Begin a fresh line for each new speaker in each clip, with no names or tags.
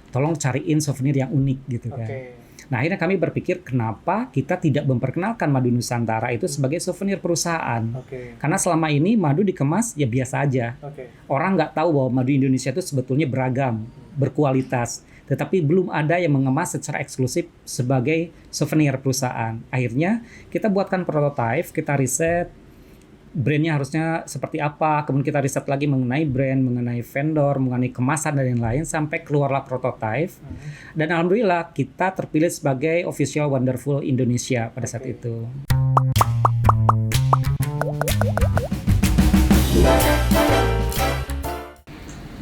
tolong cariin souvenir yang unik gitu kan. Nah akhirnya kami berpikir kenapa kita tidak memperkenalkan madu Nusantara itu sebagai souvenir perusahaan. Karena selama ini madu dikemas ya biasa aja. Orang nggak tahu bahwa madu Indonesia itu sebetulnya beragam, berkualitas. Tetapi belum ada yang mengemas secara eksklusif sebagai souvenir perusahaan. Akhirnya kita buatkan prototipe, kita riset brandnya harusnya seperti apa, kemudian kita riset lagi mengenai brand, mengenai vendor, mengenai kemasan dan lain-lain sampai keluarlah prototipe. Dan alhamdulillah kita terpilih sebagai official Wonderful Indonesia pada saat itu.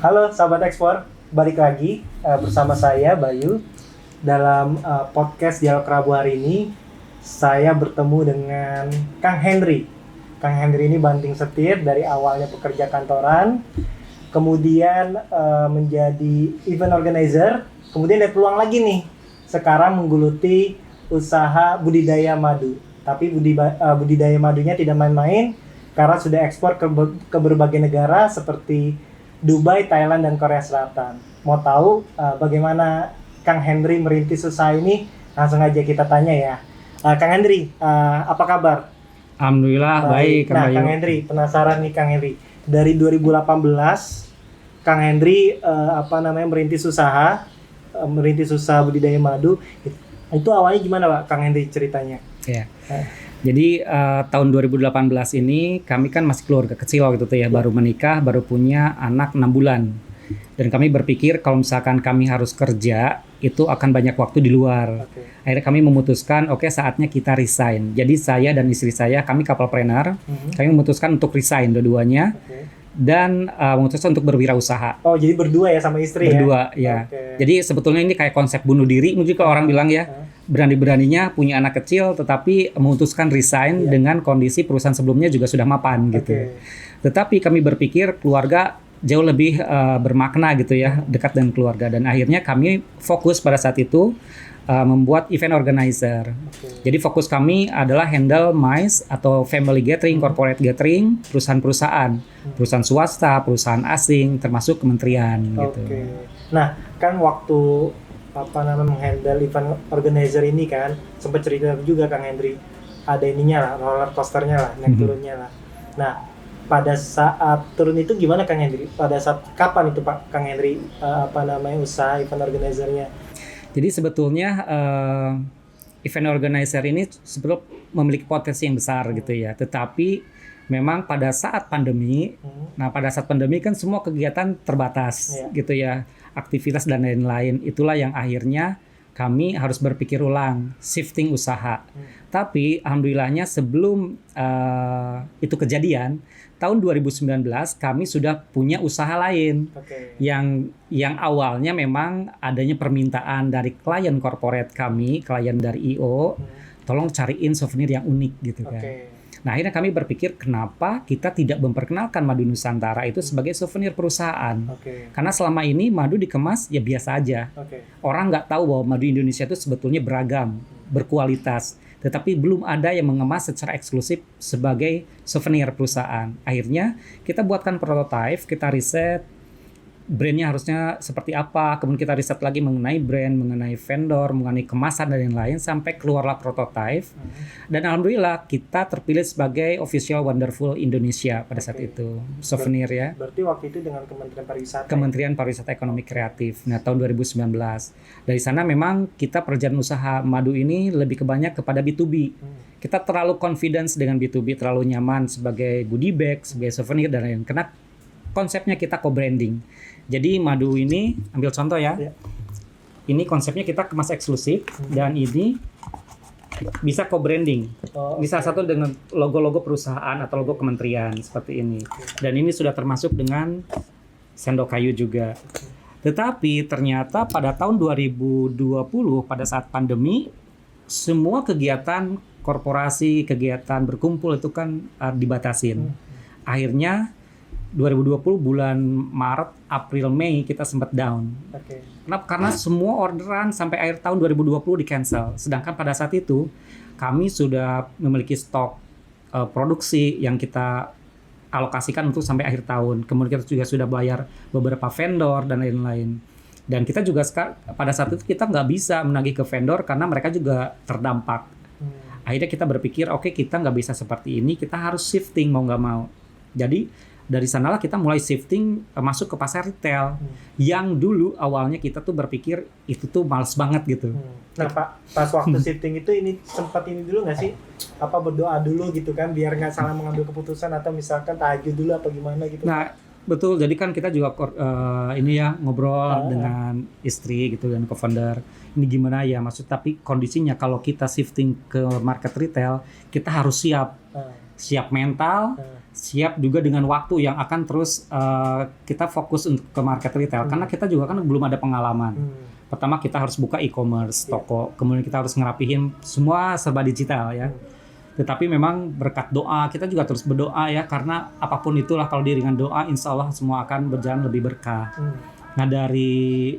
Halo sahabat ekspor, balik lagi bersama saya Bayu dalam podcast Dialog Rabu hari ini. Saya bertemu dengan Kang Henry. Kang Henry ini banting setir dari awalnya pekerja kantoran, kemudian menjadi event organizer, kemudian ada peluang lagi nih, sekarang menggeluti usaha budidaya madu. Tapi budidaya madunya tidak main-main karena sudah ekspor ke berbagai negara seperti Dubai, Thailand, dan Korea Selatan. Mau tahu bagaimana Kang Henry merintis usaha ini? Langsung aja kita tanya ya. Kang Henry, apa kabar?
Alhamdulillah baik.
Nah, Kang Henry, penasaran nih Kang Henry. Dari 2018, Kang Henry merintis usaha budidaya madu. Itu awalnya gimana Pak Kang Henry ceritanya?
Ya. Jadi tahun 2018 ini kami kan masih keluarga kecil waktu itu ya, baru menikah, baru punya anak 6 bulan. Dan kami berpikir kalau misalkan kami harus kerja, itu akan banyak waktu di luar. Akhirnya kami memutuskan, saatnya kita resign. Jadi saya dan istri saya, kami couplepreneur, kami memutuskan untuk resign dua-duanya. Dan memutuskan untuk berwirausaha.
Oh, jadi berdua ya sama istri
berdua, ya? Berdua, ya. Jadi sebetulnya ini kayak konsep bunuh diri, mungkin kalau orang bilang ya, berani-beraninya punya anak kecil, tetapi memutuskan resign dengan kondisi perusahaan sebelumnya juga sudah mapan gitu. Tetapi kami berpikir keluarga jauh lebih bermakna gitu ya, dekat dengan keluarga. Dan akhirnya kami fokus pada saat itu membuat event organizer. Jadi fokus kami adalah handle MICE atau Family Gathering, Corporate Gathering, perusahaan-perusahaan, perusahaan swasta, perusahaan asing, termasuk kementerian gitu.
Nah, kan waktu menghandle event organizer ini kan sempat cerita juga Kang Henry, ada ininya lah, roller coasternya lah, naik turunnya lah. Nah, pada saat turun itu gimana Kang Henry? Pada saat kapan itu Pak Kang Henry usaha event organizernya?
Jadi sebetulnya event organizer ini sebetulnya memiliki potensi yang besar gitu ya. Tetapi memang pada saat pandemi, pada saat pandemi kan semua kegiatan terbatas gitu ya, aktivitas dan lain-lain. Itulah yang akhirnya kami harus berpikir ulang, shifting usaha. Tapi alhamdulillahnya sebelum itu kejadian, tahun 2019 kami sudah punya usaha lain yang awalnya memang adanya permintaan dari klien corporate kami, klien dari IO, tolong cariin souvenir yang unik gitu kan. Nah akhirnya kami berpikir kenapa kita tidak memperkenalkan madu Nusantara itu sebagai souvenir perusahaan. Karena selama ini madu dikemas ya biasa aja. Orang nggak tahu bahwa madu Indonesia itu sebetulnya beragam, berkualitas. Tetapi belum ada yang mengemas secara eksklusif sebagai souvenir perusahaan. Akhirnya kita buatkan prototipe, kita riset brandnya harusnya seperti apa, kemudian kita riset lagi mengenai brand, mengenai vendor, mengenai kemasan dan lain-lain sampai keluarlah prototipe. Dan alhamdulillah kita terpilih sebagai official Wonderful Indonesia pada saat itu, souvenir ya.
Berarti waktu itu dengan Kementerian Pariwisata.
Kementerian Pariwisata Ekonomi Kreatif. Nah, tahun 2019. Dari sana memang kita perjalanan usaha madu ini lebih banyak kepada B2B. Kita terlalu confidence dengan B2B, terlalu nyaman sebagai goodie bag, sebagai souvenir dan lain-lain. Karena konsepnya kita co-branding. Jadi madu ini, ambil contoh ya. Ini konsepnya kita kemas eksklusif dan ini bisa co-branding. Ini salah satu dengan logo-logo perusahaan atau logo kementerian seperti ini. Dan ini sudah termasuk dengan sendok kayu juga. Tetapi ternyata pada tahun 2020 pada saat pandemi, semua kegiatan korporasi, kegiatan berkumpul itu kan dibatasin. Akhirnya 2020 bulan Maret, April, Mei kita sempat down. Kenapa? Karena semua orderan sampai akhir tahun 2020 di cancel. Sedangkan pada saat itu kami sudah memiliki stok produksi yang kita alokasikan untuk sampai akhir tahun. Kemudian kita juga sudah bayar beberapa vendor dan lain-lain. Dan kita juga pada saat itu kita nggak bisa menagih ke vendor karena mereka juga terdampak. Akhirnya kita berpikir, oke, kita nggak bisa seperti ini, kita harus shifting mau nggak mau. Jadi dari sanalah kita mulai shifting masuk ke pasar retail. Yang dulu awalnya kita tuh berpikir itu tuh males banget gitu.
Nah Pak, pas waktu shifting itu ini sempat ini dulu nggak sih? Apa berdoa dulu gitu kan, biar nggak salah mengambil keputusan atau misalkan tahajud dulu apa gimana gitu?
Nah, betul. Jadi kan kita juga ini ya ngobrol dengan istri gitu dan co-founder. Ini gimana ya maksud, tapi kondisinya kalau kita shifting ke market retail, kita harus siap mental, siap juga dengan waktu yang akan terus kita fokus untuk ke market retail karena kita juga kan belum ada pengalaman. Pertama kita harus buka e-commerce toko, kemudian kita harus ngerapihin semua serba digital ya. Tetapi memang berkat doa, kita juga terus berdoa ya, karena apapun itulah kalau diiringan doa, insya Allah semua akan berjalan lebih berkah. Nah dari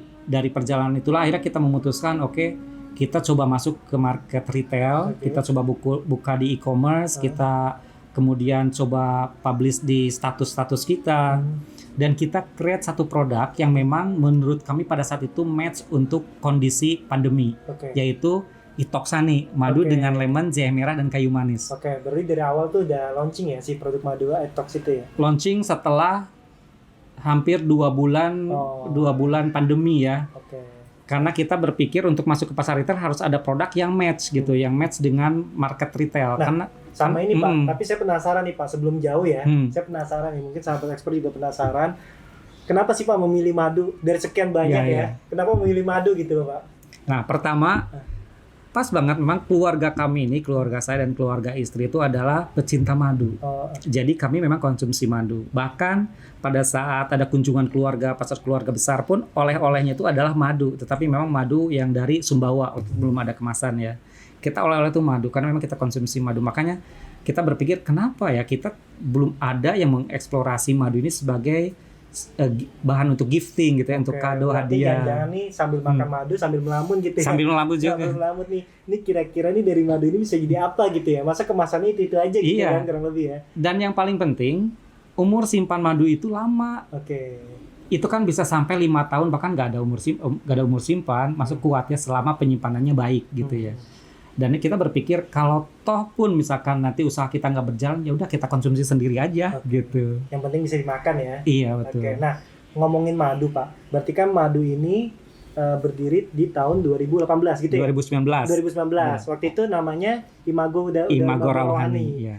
perjalanan itulah akhirnya kita memutuskan, oke, kita coba masuk ke market retail, kita coba buka di e-commerce, kita kemudian coba publish di status-status kita, dan kita create satu produk yang memang menurut kami pada saat itu match untuk kondisi pandemi, yaitu Itoksani, madu dengan lemon, jahe merah, dan kayu manis.
Oke, berarti dari awal tuh udah launching ya si produk madu Itoks itu ya?
Launching setelah hampir 2 bulan pandemi ya. Karena kita berpikir untuk masuk ke pasar retail harus ada produk yang match gitu, yang match dengan market retail.
Nah,
karena
sama ini Pak, tapi saya penasaran nih Pak, sebelum jauh ya, saya penasaran nih, mungkin sahabat ekspor juga penasaran, kenapa sih Pak memilih madu dari sekian banyak ya? Kenapa memilih madu gitu loh Pak?
Nah, pertama pas banget memang keluarga kami ini, keluarga saya dan keluarga istri itu adalah pecinta madu. Jadi kami memang konsumsi madu. Bahkan pada saat ada kunjungan keluarga, pasar keluarga besar pun oleh-olehnya itu adalah madu. Tetapi memang madu yang dari Sumbawa, belum ada kemasan ya. Kita oleh-oleh itu madu karena memang kita konsumsi madu. Makanya kita berpikir kenapa ya kita belum ada yang mengeksplorasi madu ini sebagai bahan untuk gifting gitu ya, untuk kado hadiah.
Jangan nih sambil makan madu sambil melamun gitu ya.
Sambil melamun juga.
Sambil melamun nih. Ini kira-kira nih dari madu ini bisa jadi apa gitu ya. Masa kemasannya itu aja gitu kan kurang lebih ya.
Dan yang paling penting, umur simpan madu itu lama. Itu kan bisa sampai 5 tahun bahkan nggak ada umur simpan, masuk kuatnya selama penyimpanannya baik gitu ya. Dan kita berpikir kalau toh pun misalkan nanti usaha kita nggak berjalan, ya udah kita konsumsi sendiri aja gitu.
Yang penting bisa dimakan ya.
Iya betul.
Nah ngomongin madu Pak, berarti kan madu ini berdiri di tahun 2018 gitu ya?
2019.
Waktu itu namanya Imago
Rawhani. Ya.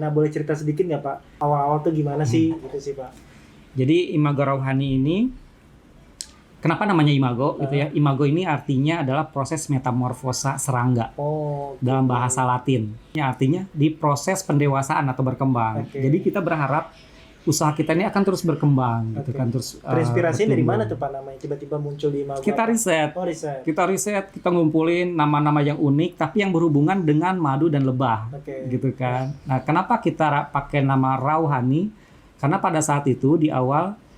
Nah boleh cerita sedikit nggak Pak? Awal-awal tuh gimana sih gitu sih Pak?
Jadi Imago Rawhani ini kenapa namanya imago gitu ya? Imago ini artinya adalah proses metamorfosa serangga dalam bahasa Latin. Ya, artinya di proses pendewasaan atau berkembang. Jadi kita berharap usaha kita ini akan terus berkembang gitu kan, terus
terinspirasi dari mana tuh Pak namanya tiba-tiba muncul di Imago?
Kita riset. Kita riset, kita ngumpulin nama-nama yang unik tapi yang berhubungan dengan madu dan lebah. Gitu kan. Nah, kenapa kita pakai nama Rawhani? Karena pada saat itu di awal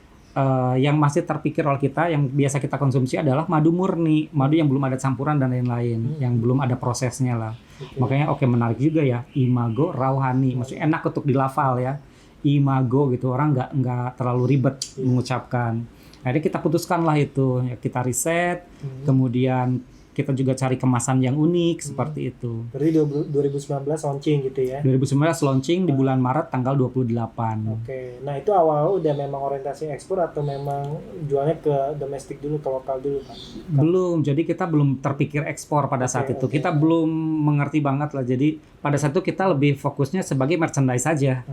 yang masih terpikir oleh kita, yang biasa kita konsumsi adalah madu murni, madu yang belum ada campuran dan lain-lain, yang belum ada prosesnya lah. Makanya menarik juga ya, Imago Rawhani, maksudnya enak untuk dilafal ya, Imago gitu, orang nggak terlalu ribet mengucapkan. Akhirnya kita putuskan lah itu, ya kita riset, kemudian kita juga cari kemasan yang unik seperti itu.
Berarti 2019 launching gitu ya?
2019 launching di bulan Maret tanggal 28.
Nah itu awal udah memang orientasi ekspor atau memang jualnya ke domestik dulu, ke lokal dulu Pak?
Belum, jadi kita belum terpikir ekspor pada saat itu. Kita belum mengerti banget lah, jadi pada saat itu kita lebih fokusnya sebagai merchandise saja.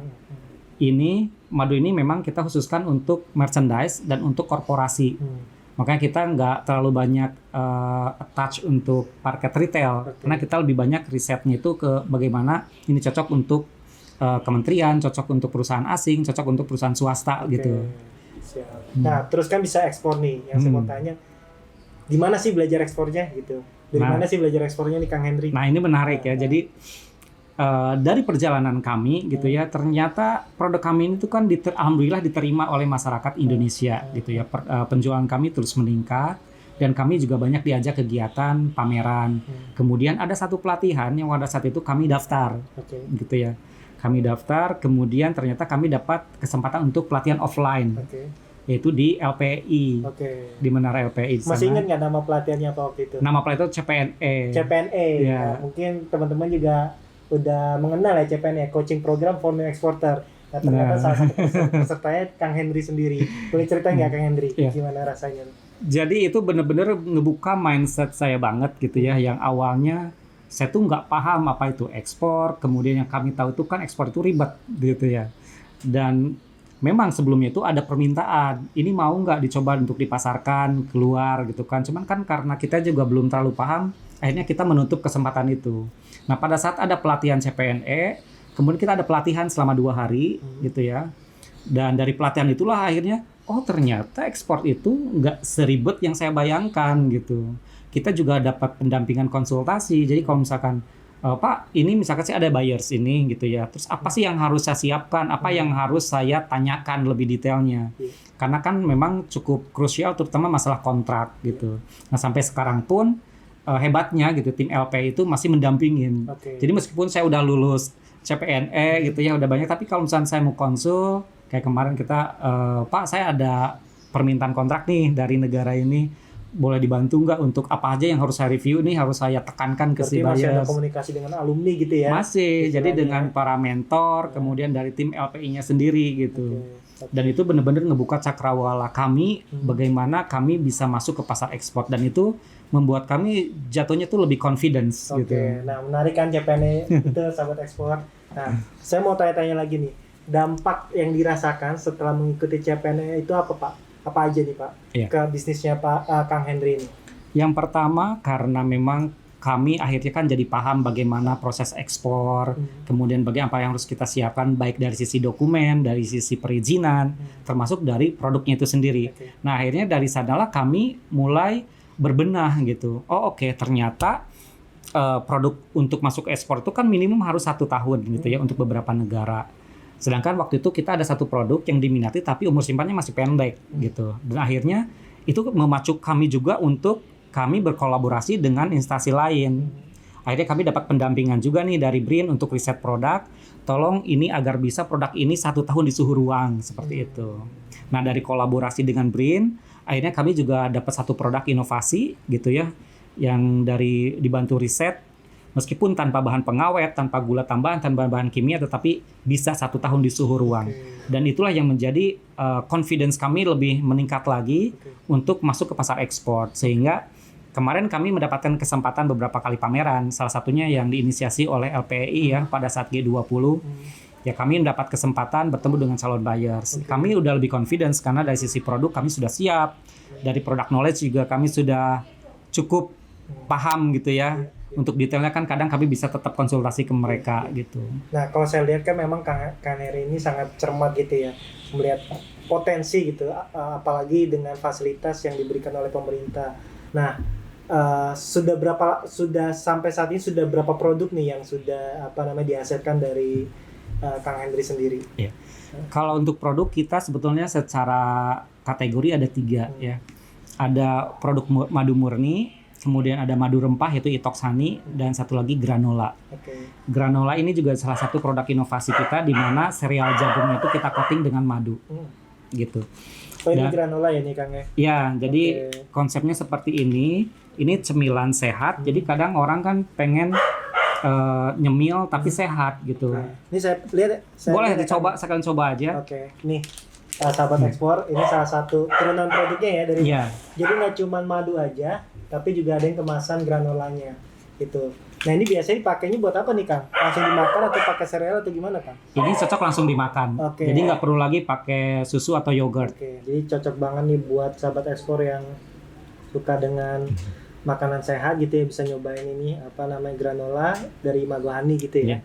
Ini, madu ini memang kita khususkan untuk merchandise dan untuk korporasi. Makanya kita nggak terlalu banyak attach untuk market retail, karena kita lebih banyak risetnya itu ke bagaimana ini cocok untuk kementerian, cocok untuk perusahaan asing, cocok untuk perusahaan swasta gitu.
Nah, terus kan bisa ekspor nih, yang saya mau tanya, gimana sih belajar ekspornya gitu? Dari mana sih belajar ekspornya nih Kang Henry?
Nah ini menarik ya, jadi dari perjalanan kami gitu ya, ternyata produk kami ini tuh kan alhamdulillah diterima oleh masyarakat Indonesia gitu ya. Penjualan kami terus meningkat dan kami juga banyak diajak kegiatan pameran. Kemudian ada satu pelatihan yang pada saat itu kami daftar gitu ya. Kami daftar, kemudian ternyata kami dapat kesempatan untuk pelatihan offline. yaitu di LPI,
Oke.
di Menara LPI di sana.
Masih ingat nggak nama pelatihannya apa waktu itu?
Nama pelatihan itu CPNE.
CPNE.
Ya.
Nah, mungkin teman-teman juga udah mengenal ya CPNE, Coaching Program for New Exporter. Nah, ternyata
Nah.
salah satu pesertanya Kang Henry sendiri. Boleh cerita nggak Kang Henry?
Iya.
Gimana rasanya?
Jadi itu bener-bener ngebuka mindset saya banget gitu ya, yang awalnya saya tuh nggak paham apa itu ekspor, kemudian yang kami tahu itu kan ekspor itu ribet gitu ya. Dan memang sebelumnya itu ada permintaan, ini mau nggak dicoba untuk dipasarkan keluar gitu kan. Cuman kan karena kita juga belum terlalu paham, akhirnya kita menutup kesempatan itu. Nah pada saat ada pelatihan CPNE, kemudian kita ada pelatihan selama 2 hari gitu ya. Dan dari pelatihan itulah akhirnya, oh ternyata ekspor itu nggak seribet yang saya bayangkan gitu. Kita juga dapat pendampingan konsultasi. Jadi kalau misalkan, Pak, ini misalkan sih ada buyers ini gitu ya. Terus apa sih yang harus saya siapkan? Apa yang harus saya tanyakan lebih detailnya? Karena kan memang cukup krusial terutama masalah kontrak gitu. Nah sampai sekarang pun hebatnya gitu tim LP itu masih mendampingin. Jadi meskipun saya udah lulus CPNE gitu ya udah banyak, tapi kalau misalnya saya mau konsul kayak kemarin kita, Pak saya ada permintaan kontrak nih dari negara ini, boleh dibantu nggak untuk apa aja yang harus saya review nih, harus saya tekankan ke si
Berarti masih ada
buyers.
komunikasi dengan alumni gitu ya?
Masih, jadi
Istilahnya.
dengan para mentor, kemudian dari tim LPI-nya sendiri gitu.
Oke.
Dan itu benar-benar ngebuka cakrawala kami, bagaimana kami bisa masuk ke pasar ekspor, dan itu membuat kami jatuhnya tuh lebih confidence
Oke,
gitu.
nah menarik kan CPNE itu sahabat ekspor. Nah, saya mau tanya-tanya lagi nih, dampak yang dirasakan setelah mengikuti CPNE itu apa Pak? Apa aja nih Pak?
Iya.
Ke bisnisnya Pak Kang Henry ini?
Yang pertama karena memang kami akhirnya kan jadi paham bagaimana proses ekspor, kemudian bagaimana apa yang harus kita siapkan baik dari sisi dokumen, dari sisi perizinan, termasuk dari produknya itu sendiri.
Oke.
Nah akhirnya dari sanalah kami mulai berbenah gitu. Oh oke, ternyata produk untuk masuk ekspor itu kan minimum harus 1 tahun gitu ya untuk beberapa negara. Sedangkan waktu itu kita ada satu produk yang diminati tapi umur simpannya masih pendek gitu. Dan akhirnya itu memacu kami juga untuk kami berkolaborasi dengan instansi lain. Akhirnya kami dapat pendampingan juga nih dari BRIN untuk riset produk. Tolong ini agar bisa produk ini 1 tahun di suhu ruang seperti itu. Nah dari kolaborasi dengan BRIN, akhirnya kami juga dapat satu produk inovasi gitu ya, yang dari dibantu riset, meskipun tanpa bahan pengawet, tanpa gula tambahan, tanpa bahan kimia, tetapi bisa 1 tahun di suhu ruang. Dan itulah yang menjadi confidence kami lebih meningkat lagi untuk masuk ke pasar ekspor. Sehingga kemarin kami mendapatkan kesempatan beberapa kali pameran, salah satunya yang diinisiasi oleh LPI ya pada saat G20. Ya kami mendapat kesempatan bertemu dengan calon buyers. Kami udah lebih confidence karena dari sisi produk kami sudah siap. Dari product knowledge juga kami sudah cukup paham gitu ya. Untuk detailnya kan kadang kami bisa tetap konsultasi ke mereka gitu.
Nah, kalau saya lihat kan memang Kang Henry ini sangat cermat gitu ya, melihat potensi gitu, apalagi dengan fasilitas yang diberikan oleh pemerintah. Nah, sudah sampai saat ini sudah berapa produk nih yang sudah dihasilkan dari Kang Henry sendiri?
Iya. Kalau untuk produk kita sebetulnya secara kategori ada 3 ya. Ada produk madu murni, kemudian ada madu rempah yaitu itoksani, dan satu lagi granola. Granola ini juga salah satu produk inovasi kita di mana sereal jagungnya itu kita coating dengan madu. Gitu.
Oh ini granola ya nih Kang ya?
Ya, jadi konsepnya seperti ini. Ini cemilan sehat. Jadi kadang orang kan pengen nyemil tapi sehat gitu.
Nah, ini saya lihat.
Boleh dicoba, sekalian coba aja.
Oke, nih sahabat ekspor, ini salah satu turunan produknya ya dari. Jadi nggak cuma madu aja, tapi juga ada yang kemasan granolanya gitu. Nah ini biasanya dipakainya buat apa nih Kang? Langsung dimakan atau pakai sereal atau gimana Kang?
Ini cocok langsung dimakan. Jadi nggak perlu lagi pakai susu atau yogurt.
Jadi cocok banget nih buat sahabat ekspor yang suka dengan makanan sehat gitu ya, bisa nyobain ini granola dari Magohani gitu ya.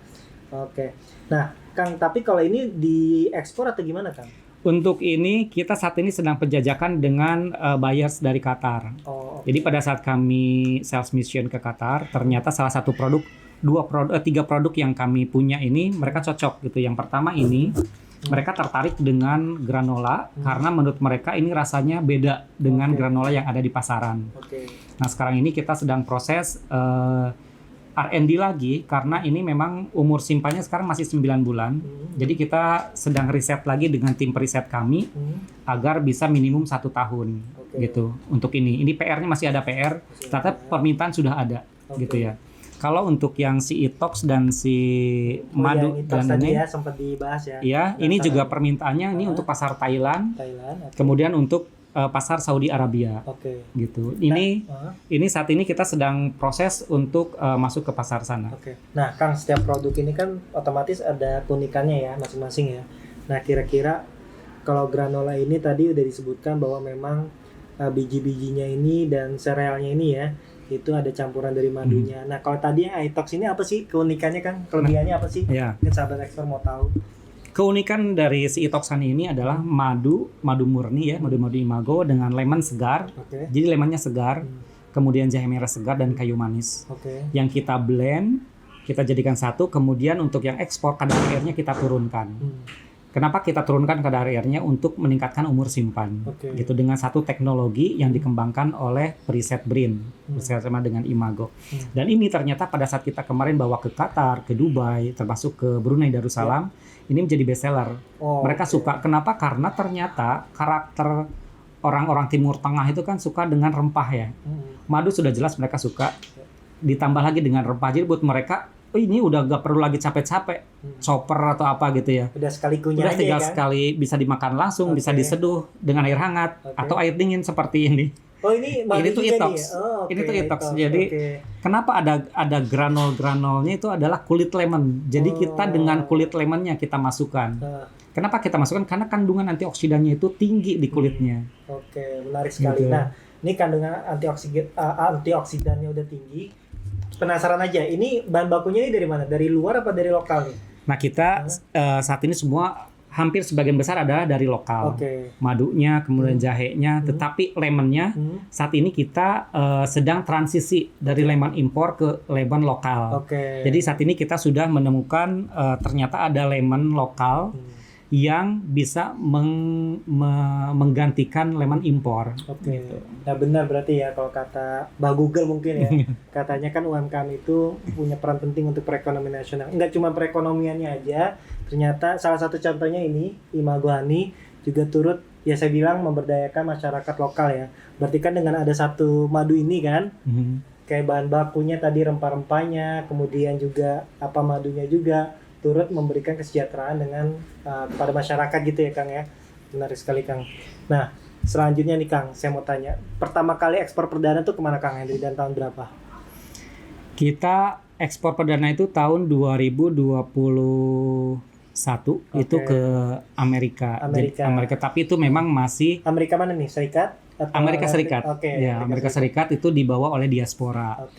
Nah Kang, tapi kalau ini diekspor atau gimana Kang?
Untuk ini kita saat ini sedang penjajakan dengan buyers dari Qatar. Jadi pada saat kami sales mission ke Qatar, ternyata salah satu produk, 3 produk yang kami punya ini mereka cocok gitu. Yang pertama ini mereka tertarik dengan granola karena menurut mereka ini rasanya beda dengan granola yang ada di pasaran. Nah sekarang ini kita sedang proses R&D lagi karena ini memang umur simpannya sekarang masih 9 bulan. Jadi kita sedang riset lagi dengan tim periset kami agar bisa minimum 1 tahun gitu untuk ini. Ini PR-nya masih ada PR, ternyata permintaan sudah ada gitu ya. Kalau untuk yang si Itox dan si madu dan
tadi
ini
ya sempat dibahas ya.
Ya, ini juga permintaannya ini untuk pasar Thailand.
Okay.
Kemudian untuk pasar Saudi Arabia. Gitu. Ini saat ini kita sedang proses untuk masuk ke pasar sana.
Nah, Kang, setiap produk ini kan otomatis ada keunikannya ya masing-masing ya. Nah, kira-kira kalau granola ini tadi udah disebutkan bahwa memang biji-bijinya ini dan serealnya ini ya itu ada campuran dari madunya. Nah, kalau tadi yang Itox ini apa sih keunikannya, Kang? Kelebihannya apa sih?
Ya.
Mungkin sahabat ekspor mau tahu.
Keunikan dari si Itoxan ini adalah madu murni ya, madu imago dengan lemon segar. Jadi lemonnya segar, kemudian jahe merah segar dan kayu manis. Yang kita blend, kita jadikan satu, kemudian untuk yang ekspor kadar airnya kita turunkan. Kenapa kita turunkan kadar airnya? Untuk meningkatkan umur simpan. Gitu dengan satu teknologi yang dikembangkan oleh periset BRIN bersama dengan Imago. Dan ini ternyata pada saat kita kemarin bawa ke Qatar, ke Dubai, termasuk ke Brunei Darussalam, ini menjadi bestseller. Mereka suka. Kenapa? Karena ternyata karakter orang-orang Timur Tengah itu kan suka dengan rempah ya. Madu sudah jelas mereka suka. Ditambah lagi dengan rempah. Jadi buat mereka, ini udah gak perlu lagi capek-capek chopper atau apa gitu ya.
Udah sekali kunyah
udah tinggal
kan?
Sekali bisa dimakan langsung, bisa diseduh dengan air hangat atau air dingin seperti ini.
Ini
tuh Itox. Ini tuh Itox. Jadi kenapa ada granol-granolnya itu adalah kulit lemon. Jadi kita dengan kulit lemonnya kita masukkan. Kenapa kita masukkan? Karena kandungan antioksidannya itu tinggi di kulitnya.
Menarik sekali. Gitu. Nah, ini kandungan antioksidannya udah tinggi. Penasaran aja, ini bahan bakunya ini dari mana? Dari luar apa dari lokal nih?
Nah, kita saat ini semua hampir sebagian besar adalah dari lokal. Madunya, kemudian jahenya, tetapi lemonnya saat ini kita sedang transisi dari lemon impor ke lemon lokal. Jadi saat ini kita sudah menemukan ternyata ada lemon lokal yang bisa menggantikan lemon impor.
Gitu. Nah, benar berarti ya kalau kata Mbak Google mungkin ya. Katanya kan UMKM itu punya peran penting untuk perekonomian nasional. Enggak cuma perekonomiannya aja, ternyata salah satu contohnya ini Imago Honey juga turut ya saya bilang memberdayakan masyarakat lokal ya. Berarti kan dengan ada satu madu ini kan, kayak bahan bakunya tadi rempah-rempahnya, kemudian juga apa madunya juga turut memberikan kesejahteraan dengan kepada masyarakat gitu ya Kang ya. Menarik sekali Kang. Nah, selanjutnya nih Kang, saya mau tanya, pertama kali ekspor perdana tuh kemana Kang Hendri dan tahun berapa?
Kita ekspor perdana itu tahun 2021 itu ke Amerika. Amerika, tapi itu memang masih
Amerika mana nih? Serikat?
Amerika Serikat. Ya, Amerika Serikat itu dibawa oleh diaspora.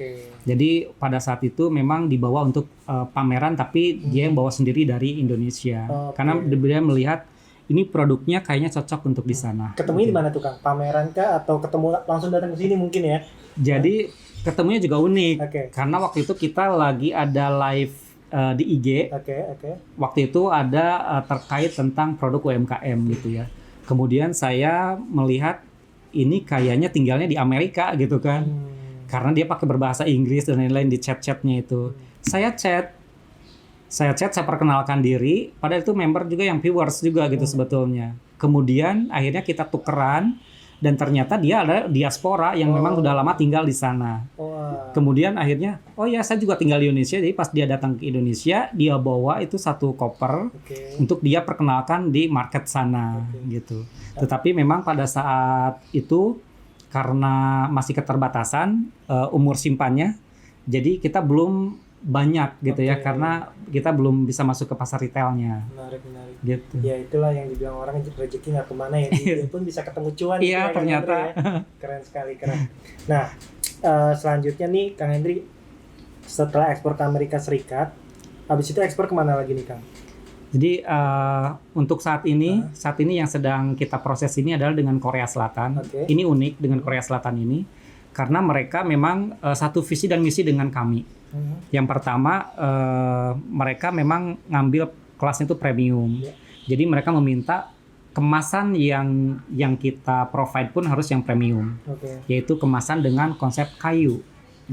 Jadi pada saat itu memang dibawa untuk pameran, tapi dia yang bawa sendiri dari Indonesia. Karena dia melihat ini produknya kayaknya cocok untuk di sana.
Ketemunya di mana tuh Kang? Pameran kah atau ketemu langsung datang ke sini mungkin ya?
Jadi ketemunya juga unik. Karena waktu itu kita lagi ada live di IG. Waktu itu ada terkait tentang produk UMKM gitu ya. Kemudian saya melihat ini kayaknya tinggalnya di Amerika gitu kan. Karena dia pakai berbahasa Inggris dan lain-lain di chat-chatnya itu. Saya chat, saya perkenalkan diri, padahal itu member juga yang viewers juga gitu sebetulnya. Kemudian akhirnya kita tukeran dan ternyata dia ada diaspora yang memang sudah lama tinggal di sana. Kemudian akhirnya, saya juga tinggal di Indonesia, jadi pas dia datang ke Indonesia, dia bawa itu satu koper untuk dia perkenalkan di market sana gitu. Tetapi memang pada saat itu karena masih keterbatasan umur simpannya, jadi kita belum banyak gitu ya, karena kita belum bisa masuk ke pasar retailnya.
Menarik.
Gitu.
Ya itulah yang dibilang orang rezeki nggak kemana ya, dia pun bisa ketemu cuan.
Iya gitu ternyata.
Ya. Keren sekali, keren. Nah, selanjutnya nih Kang Hendri, setelah ekspor ke Amerika Serikat, habis itu ekspor kemana lagi nih Kang?
Jadi untuk saat ini yang sedang kita proses ini adalah dengan Korea Selatan. Ini unik dengan Korea Selatan ini karena mereka memang satu visi dan misi dengan kami. Yang pertama mereka memang ngambil kelasnya itu premium. Jadi mereka meminta kemasan yang kita provide pun harus yang premium. Yaitu kemasan dengan konsep kayu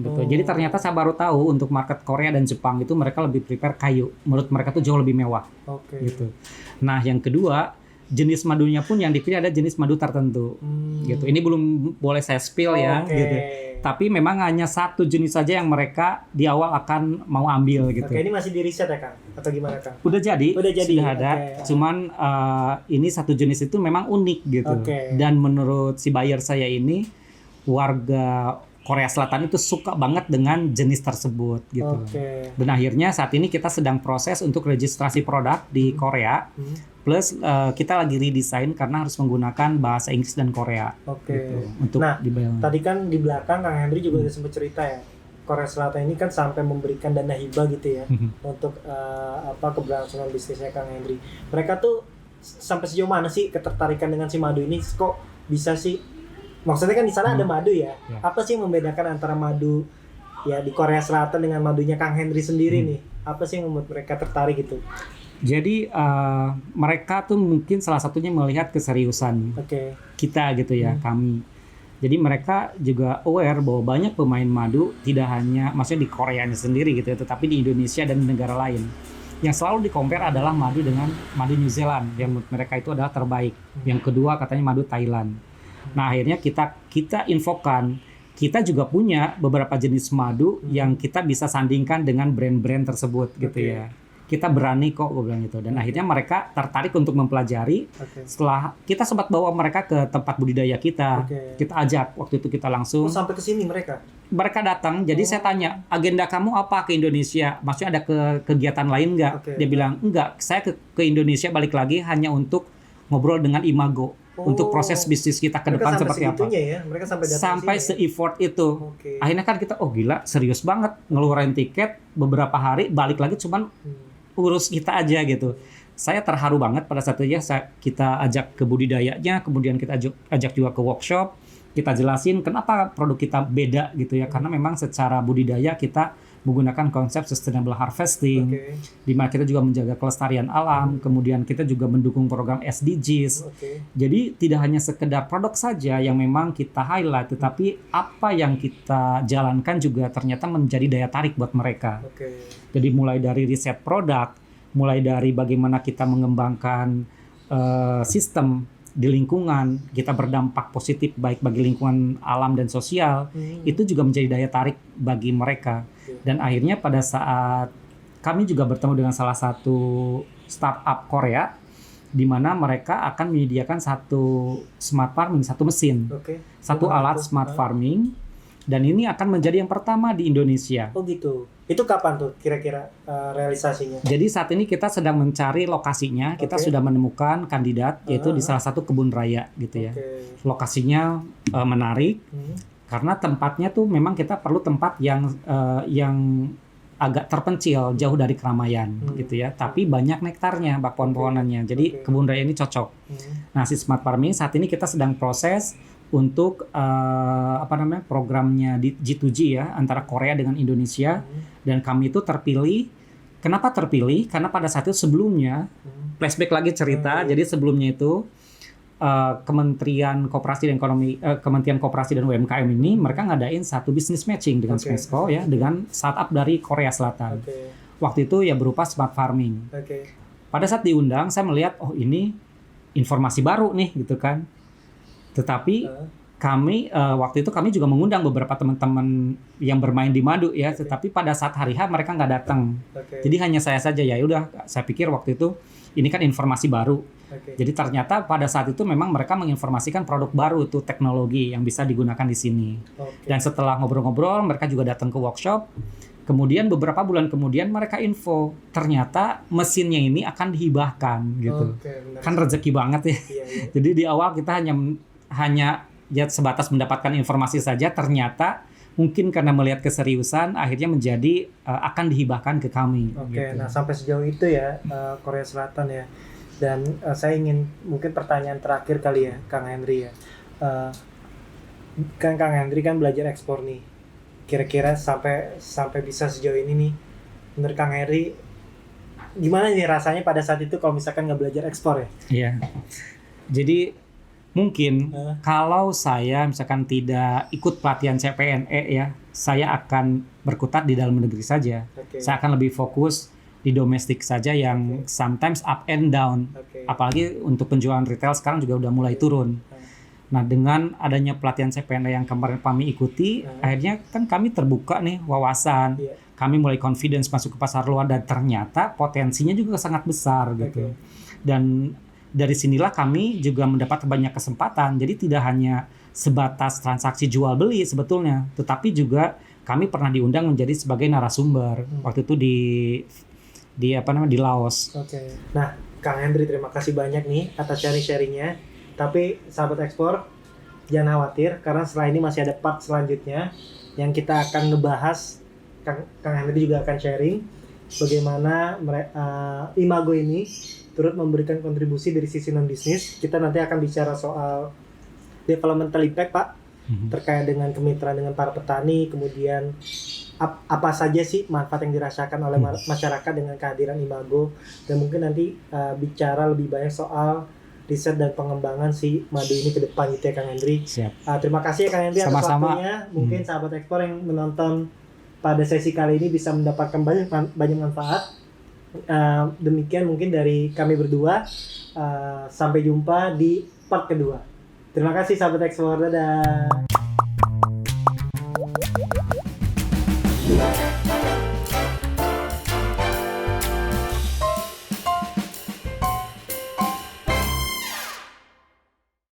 gitu. Jadi ternyata saya baru tahu untuk market Korea dan Jepang itu mereka lebih prepare kayu. Menurut mereka tuh jauh lebih mewah. Gitu. Nah, yang kedua, jenis madunya pun yang dipilih ada jenis madu tertentu. Gitu. Ini belum boleh saya spill ya, gitu. Tapi memang hanya satu jenis saja yang mereka di awal akan mau ambil gitu.
Oke, ini masih di riset ya Kang? Atau gimana Kang?
Udah jadi, sudah ada. Cuman ini satu jenis itu memang unik gitu. Dan menurut si buyer saya ini, warga Korea Selatan itu suka banget dengan jenis tersebut gitu. Dan akhirnya saat ini kita sedang proses untuk registrasi produk di Korea. Plus kita lagi redesign karena harus menggunakan bahasa Inggris dan Korea. Gitu, untuk
tadi kan di belakang Kang Henry juga udah sempat cerita ya. Korea Selatan ini kan sampai memberikan dana hibah gitu ya untuk keberlangsungan bisnisnya Kang Henry. Mereka tuh sampai sejauh mana sih ketertarikan dengan si madu ini? Kok bisa sih? Maksudnya kan di sana ada madu ya. Apa sih yang membedakan antara madu ya di Korea Selatan dengan madunya Kang Henry sendiri nih? Apa sih yang membuat mereka tertarik gitu?
Jadi mereka tuh mungkin salah satunya melihat keseriusan kita gitu ya, kami. Jadi mereka juga aware bahwa banyak pemain madu tidak hanya maksudnya di Koreanya sendiri gitu ya, tetapi di Indonesia dan di negara lain. Yang selalu di-compare adalah madu dengan madu New Zealand yang menurut mereka itu adalah terbaik. Yang kedua katanya madu Thailand. Nah, akhirnya kita infokan, kita juga punya beberapa jenis madu yang kita bisa sandingkan dengan brand-brand tersebut gitu ya. Kita berani kok, gue bilang gitu. Dan akhirnya mereka tertarik untuk mempelajari. Setelah kita sempat bawa mereka ke tempat budidaya kita, kita ajak waktu itu kita langsung.
Sampai ke sini mereka?
Mereka datang, jadi saya tanya, agenda kamu apa ke Indonesia? Maksudnya ada kegiatan lain nggak? Dia bilang, enggak, saya ke Indonesia balik lagi hanya untuk ngobrol dengan Imago. Untuk proses bisnis kita ke depan seperti apa.
Ya? Mereka
sampai se-effort itu. Akhirnya kan kita, oh gila, serius banget. Ngeluarin tiket, beberapa hari, balik lagi cuman urus kita aja gitu. Saya terharu banget pada saat itu ya, kita ajak ke budidayanya, kemudian kita ajak juga ke workshop, kita jelasin kenapa produk kita beda gitu ya, karena memang secara budidaya kita menggunakan konsep sustainable harvesting, di mana kita juga menjaga kelestarian alam, kemudian kita juga mendukung program SDGs. Jadi tidak hanya sekedar produk saja yang memang kita highlight, tetapi apa yang kita jalankan juga ternyata menjadi daya tarik buat mereka. Jadi mulai dari riset produk, mulai dari bagaimana kita mengembangkan sistem di lingkungan, kita berdampak positif baik bagi lingkungan alam dan sosial, itu juga menjadi daya tarik bagi mereka. Dan akhirnya pada saat kami juga bertemu dengan salah satu startup Korea, di mana mereka akan menyediakan satu smart farming, satu mesin, satu alat smart farming, dan ini akan menjadi yang pertama di Indonesia.
Oh gitu. Itu kapan tuh kira-kira realisasinya?
Jadi saat ini kita sedang mencari lokasinya, kita sudah menemukan kandidat, yaitu di salah satu kebun raya gitu ya. Lokasinya menarik, karena tempatnya tuh memang kita perlu tempat yang agak terpencil, jauh dari keramaian gitu ya. Tapi banyak nektarnya, bak pohon-pohonannya. Jadi kebun raya ini cocok. Nah, si smart farming saat ini kita sedang proses untuk programnya di G2G ya, antara Korea dengan Indonesia. Dan kami itu terpilih. Kenapa terpilih? Karena pada saat itu sebelumnya, flashback lagi cerita. Jadi sebelumnya itu Kementerian Koperasi dan Ekonomi, Kementerian Koperasi dan UMKM ini mereka ngadain satu business matching dengan Smesco ya, dengan startup dari Korea Selatan. Waktu itu ya berupa smart farming. Pada saat diundang saya melihat, oh ini informasi baru nih gitu kan. Tetapi kami waktu itu kami juga mengundang beberapa teman-teman yang bermain di madu ya, tetapi pada saat hari H mereka nggak datang. Jadi hanya saya saja. Ya udah, saya pikir waktu itu ini kan informasi baru. Jadi ternyata pada saat itu memang mereka menginformasikan produk baru, itu teknologi yang bisa digunakan di sini. Dan setelah ngobrol-ngobrol mereka juga datang ke workshop. Kemudian beberapa bulan kemudian mereka info ternyata mesinnya ini akan dihibahkan gitu. Kan rezeki banget ya. Jadi di awal kita hanya ya sebatas mendapatkan informasi saja, ternyata mungkin karena melihat keseriusan akhirnya menjadi akan dihibahkan ke kami. Gitu.
Nah sampai sejauh itu ya Korea Selatan ya. Dan saya ingin mungkin pertanyaan terakhir kali ya Kang Henry ya. Kan Kang Henry kan belajar ekspor nih. Kira-kira sampai bisa sejauh ini nih, menurut Kang Henry gimana nih rasanya pada saat itu kalau misalkan nggak belajar ekspor ya?
Iya. Jadi Mungkin kalau saya misalkan tidak ikut pelatihan CPNE ya, saya akan berkutat di dalam negeri saja. Saya akan lebih fokus di domestik saja yang sometimes up and down. Apalagi untuk penjualan retail sekarang juga udah mulai turun. Nah, dengan adanya pelatihan CPNE yang kemarin kami ikuti, akhirnya kan kami terbuka nih wawasan. Kami mulai confidence masuk ke pasar luar dan ternyata potensinya juga sangat besar gitu. Dan dari sinilah kami juga mendapat banyak kesempatan. Jadi tidak hanya sebatas transaksi jual beli sebetulnya, tetapi juga kami pernah diundang menjadi sebagai narasumber waktu itu di Laos.
Nah, Kang Hendry, terima kasih banyak nih atas sharing-sharingnya. Tapi sahabat ekspor, jangan khawatir karena setelah ini masih ada part selanjutnya yang kita akan ngebahas. Kang Hendry juga akan sharing bagaimana Imago ini turut memberikan kontribusi dari sisi non bisnis. Kita nanti akan bicara soal developmental impact, Pak, terkait dengan kemitraan dengan para petani, kemudian apa saja sih manfaat yang dirasakan oleh masyarakat dengan kehadiran Imago, dan mungkin nanti bicara lebih banyak soal riset dan pengembangan si madu ini ke depan gitu ya, Kang Hendry. Terima kasih ya Kang Hendry atas waktunya. Mungkin sahabat ekspor yang menonton pada sesi kali ini bisa mendapatkan banyak manfaat. Demikian mungkin dari kami berdua. Sampai jumpa di part kedua. Terima kasih sahabat ekspor, dadah.